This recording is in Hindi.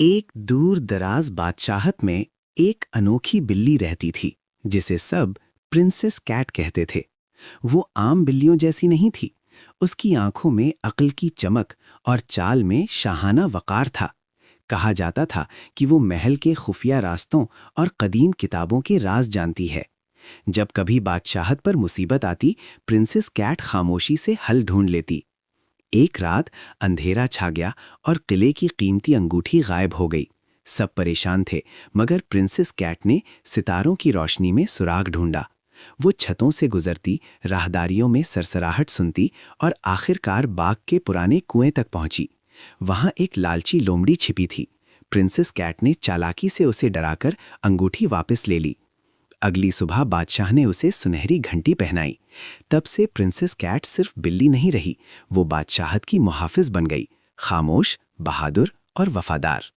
एक दूर दराज बादशाहत में एक अनोखी बिल्ली रहती थी जिसे सब प्रिंसेस कैट कहते थे। वो आम बिल्लियों जैसी नहीं थी। उसकी आंखों में अक्ल की चमक और चाल में शाहाना वकार था। कहा जाता था कि वो महल के खुफिया रास्तों और कदीम किताबों के राज जानती है। जब कभी बादशाहत पर मुसीबत आती, प्रिंसेस कैट खामोशी से हल ढूंढ लेती। एक रात अंधेरा छा गया और किले की कीमती अंगूठी गायब हो गई। सब परेशान थे, मगर प्रिंसेस कैट ने सितारों की रोशनी में सुराग ढूंढा। वो छतों से गुजरती, राहदारियों में सरसराहट सुनती और आखिरकार बाग के पुराने कुएं तक पहुंची। वहां एक लालची लोमड़ी छिपी थी। प्रिंसेस कैट ने चालाकी से उसे डराकर अंगूठी वापस ले ली। अगली सुबह बादशाह ने उसे सुनहरी घंटी पहनाई। तब से प्रिंसेस कैट सिर्फ बिल्ली नहीं रही, वो बादशाहत की मुहाफिज बन गई, खामोश, बहादुर और वफादार।